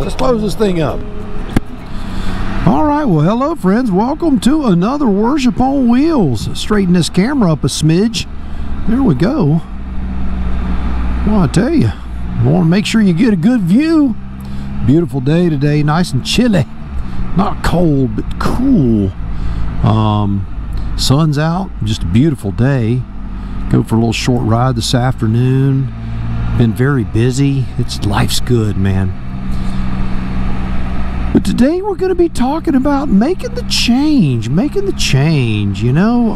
Let's close this thing up. All right, well, hello, friends. Welcome to another Worship on Wheels. Straighten this camera up a smidge. There we go. Well, I tell you, you want to make sure you get a good view. Beautiful day today, nice and chilly. Not cold, but cool. Sun's out, just a beautiful day. Go for a little short ride this afternoon. Been very busy. Life's good, man. But today we're going to be talking about making the change. You know,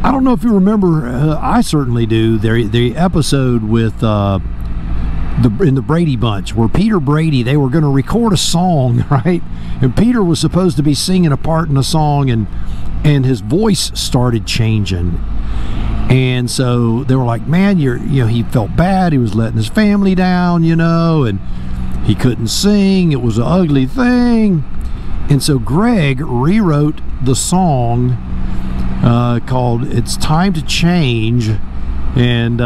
I don't know if you remember. I certainly do. The episode with in the Brady Bunch, where Peter Brady, they were going to record a song, right? And Peter was supposed to be singing a part in a song, and his voice started changing. And so they were like, man, he felt bad. He was letting his family down, and he couldn't sing. It was an ugly thing. And so Greg rewrote the song called "It's Time to Change," and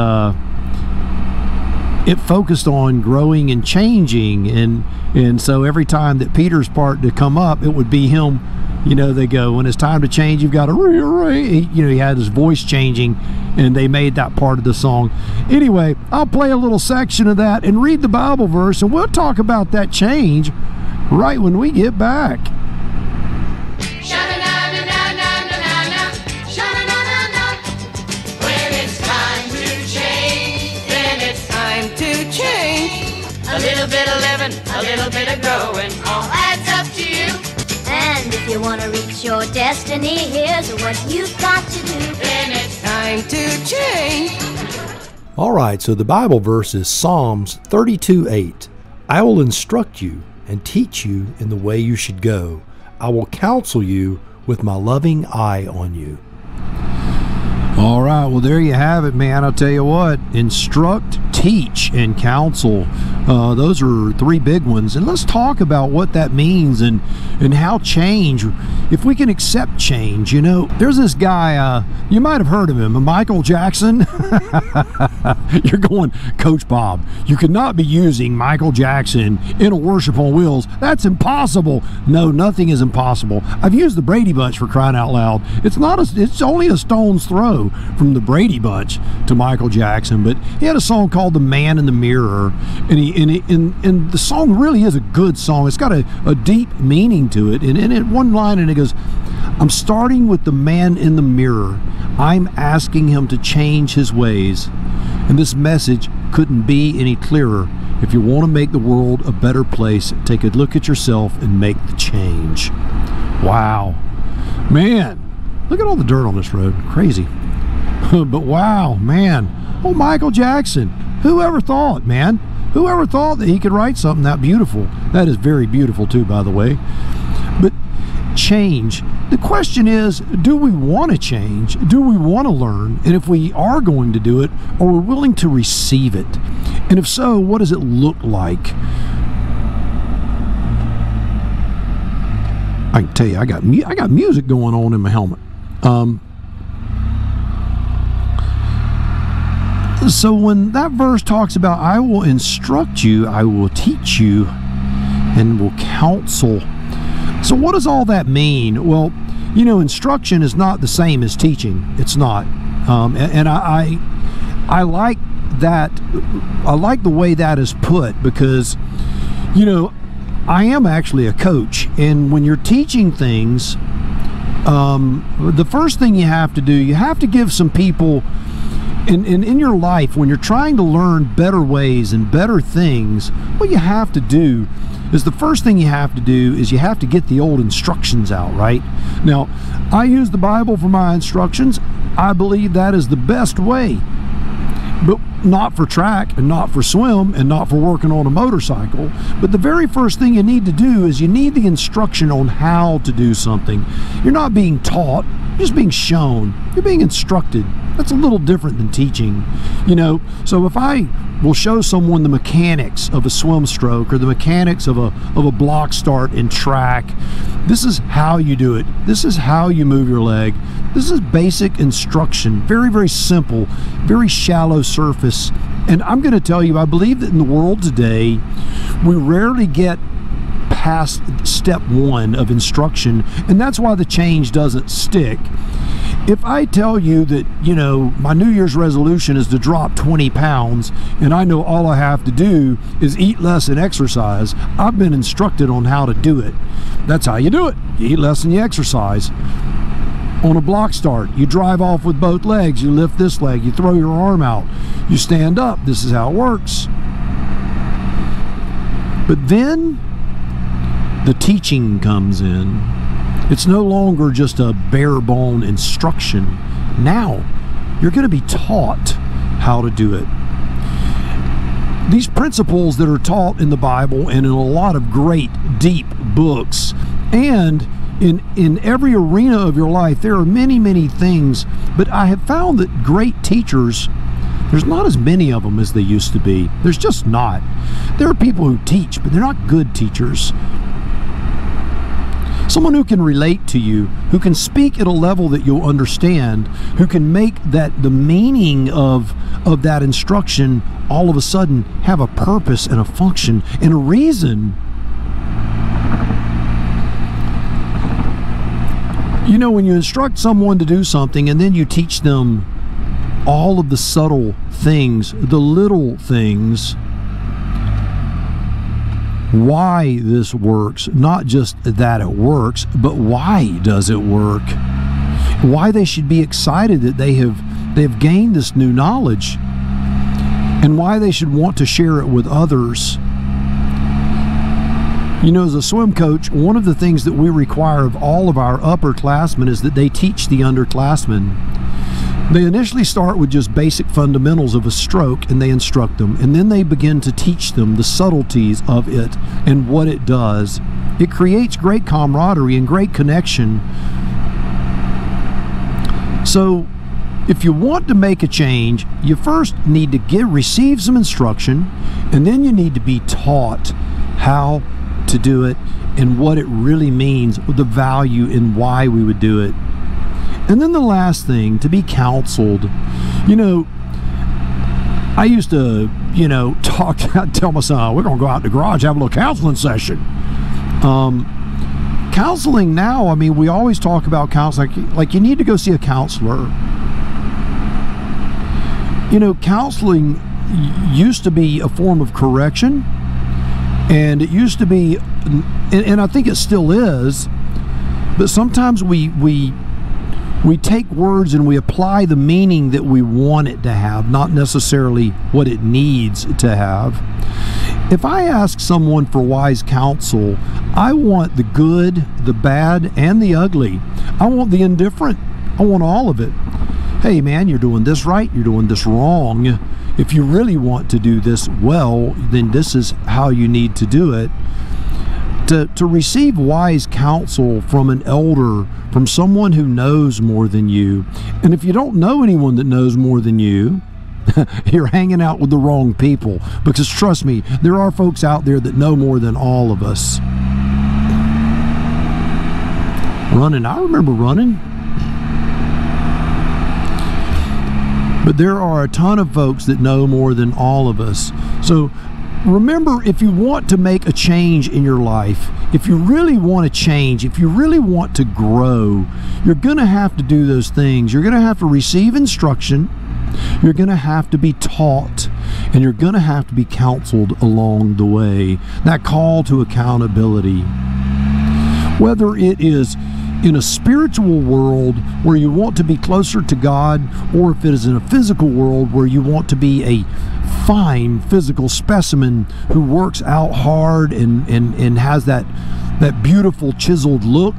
it focused on growing and changing. And so every time that Peter's part to come up, it would be him. They go, when it's time to change, you've got to rearrange. He had his voice changing, and they made that part of the song. Anyway, I'll play a little section of that and read the Bible verse, and we'll talk about that change right when we get back. When it's time to change, then it's time to change. A little bit of living, a little bit of growing, all adds up to you. And if you want to reach your destiny, here's what you've got to do. Then it's time to change. All right, so the Bible verse is Psalms 32:8. I will instruct you and teach you in the way you should go. I will counsel you with my loving eye on you. All right, well, there you have it, man. I'll tell you what, instruct, teach, and counsel. Those are three big ones. And let's talk about what that means and how change, if we can accept change. There's this guy, you might have heard of him, Michael Jackson. You're going, Coach Bob, you could not be using Michael Jackson in a Worship on Wheels. That's impossible. No, nothing is impossible. I've used the Brady Bunch, for crying out loud. It's only a stone's throw from the Brady Bunch to Michael Jackson. But he had a song called "The Man in the Mirror," and the song really is a good song. It's got a deep meaning to it. And in one line, and it goes, I'm starting with the man in the mirror. I'm asking him to change his ways. And this message couldn't be any clearer. If you want to make the world a better place, take a look at yourself and make the change. Wow. Man, look at all the dirt on this road. Crazy. But wow, man. Oh, Michael Jackson. Whoever thought, man? Whoever thought that he could write something that beautiful? That is very beautiful too, by the way. But change. The question is, do we want to change? Do we want to learn? And if we are going to do it, are we willing to receive it? And if so, what does it look like? I can tell you, I got music going on in my helmet. So when that verse talks about, I will instruct you, I will teach you, and will counsel. So what does all that mean? Well, instruction is not the same as teaching. It's not. And I like that. I like the way that is put, because, I am actually a coach. And when you're teaching things, the first thing you have to do, you have to give some people, in your life, when you're trying to learn better ways and better things, what you have to do is, the first thing you have to do is you have to get the old instructions out, right? Now, I use the Bible for my instructions. I believe that is the best way, but not for track and not for swim and not for working on a motorcycle. But the very first thing you need to do is you need the instruction on how to do something. You're not being taught, you're just being shown. You're being instructed. That's a little different than teaching, So if I will show someone the mechanics of a swim stroke or the mechanics of a block start in track, this is how you do it. This is how you move your leg. This is basic instruction. Very, very simple, very shallow surface purpose. And I'm going to tell you, I believe that in the world today, we rarely get past step one of instruction, and that's why the change doesn't stick. If I tell you that, you know, my New Year's resolution is to drop 20 pounds, and I know all I have to do is eat less and exercise, I've been instructed on how to do it. That's how you do it. You eat less and you exercise. On a block start, you drive off with both legs, you lift this leg, you throw your arm out, you stand up. This is how it works. But then the teaching comes in. It's no longer just a bare bone instruction. Now you're going to be taught how to do it. These principles that are taught in the Bible and in a lot of great deep books, and in every arena of your life, there are many things, but I have found that great teachers, there's not as many of them as they used to be. There's just not. There are people who teach, but they're not good teachers. Someone who can relate to you, who can speak at a level that you'll understand, who can make that the meaning of that instruction all of a sudden have a purpose and a function and a reason. You know, when you instruct someone to do something and then you teach them all of the subtle things, the little things, why this works, not just that it works, but why does it work? Why they should be excited that they've gained this new knowledge, and why they should want to share it with others. You know, as a swim coach, one of the things that we require of all of our upperclassmen is that they teach the underclassmen. They initially start with just basic fundamentals of a stroke, and they instruct them, and then they begin to teach them the subtleties of it and what it does. It creates great camaraderie and great connection. So if you want to make a change, you first need to receive some instruction, and then you need to be taught how to do it and what it really means, the value and why we would do it. And then the last thing, to be counseled. You know, I used to, you know, tell my son, we're going to go out in the garage, have a little counseling session. Counseling now, I mean, we always talk about counseling, like you need to go see a counselor. You know, counseling used to be a form of correction, and it used to be, and I think it still is, but sometimes we take words and we apply the meaning that we want it to have, not necessarily what it needs to have. If I ask someone for wise counsel, I want the good, the bad, and the ugly. I want the indifferent. I want all of it. Hey man, you're doing this right, you're doing this wrong. If you really want to do this well, then this is how you need to do it. To receive wise counsel from an elder, from someone who knows more than you. And if you don't know anyone that knows more than you, you're hanging out with the wrong people. Because trust me, there are folks out there that know more than all of us. Running, I remember running. But there are a ton of folks that know more than all of us. So remember, if you want to make a change in your life, if you really want to change, if you really want to grow, you're going to have to do those things. You're going to have to receive instruction, you're going to have to be taught, and you're going to have to be counseled along the way. That call to accountability. Whether it is in a spiritual world where you want to be closer to God, or if it is in a physical world where you want to be a fine physical specimen who works out hard and has that beautiful chiseled look,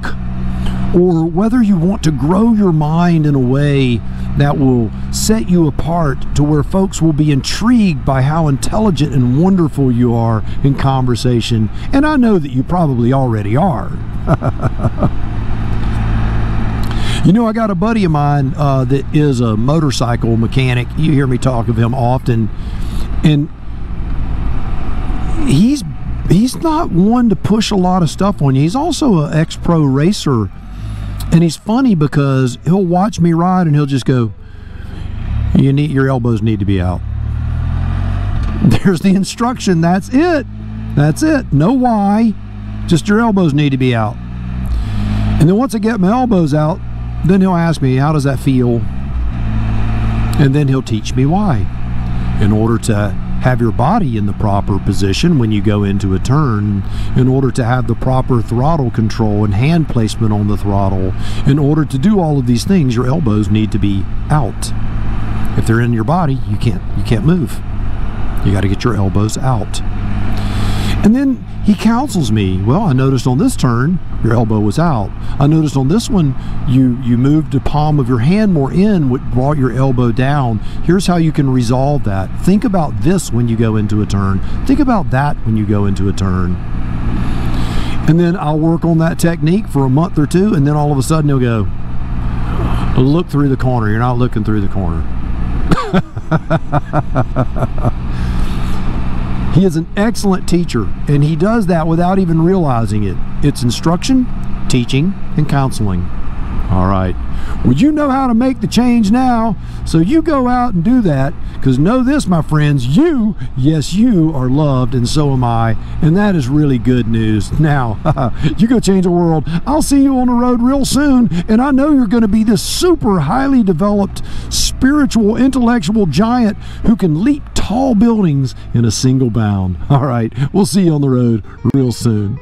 or whether you want to grow your mind in a way that will set you apart to where folks will be intrigued by how intelligent and wonderful you are in conversation. And I know that you probably already are. You know, I got a buddy of mine that is a motorcycle mechanic. You hear me talk of him often. And he's not one to push a lot of stuff on you. He's also an ex-pro racer. And he's funny because he'll watch me ride and he'll just go, your elbows need to be out. There's the instruction. That's it. That's it. No why. Just your elbows need to be out. And then once I get my elbows out, then he'll ask me, how does that feel? And then he'll teach me why. In order to have your body in the proper position when you go into a turn, in order to have the proper throttle control and hand placement on the throttle, in order to do all of these things, your elbows need to be out. If they're in your body, you can't move. You got to get your elbows out. And then he counsels me. Well, I noticed on this turn, your elbow was out. I noticed on this one, you moved the palm of your hand more in, which brought your elbow down. Here's how you can resolve that. Think about this when you go into a turn. Think about that when you go into a turn. And then I'll work on that technique for a month or two, and then all of a sudden he'll go, look through the corner. You're not looking through the corner. He is an excellent teacher, and he does that without even realizing it. It's instruction, teaching, and counseling. All right. Well, you know how to make the change now, so you go out and do that, because know this, my friends, you, yes, you are loved, and so am I, and that is really good news. Now, you go change the world. I'll see you on the road real soon, and I know you're going to be this super highly developed, spiritual, intellectual giant who can leap tall buildings in a single bound. All right, we'll see you on the road real soon.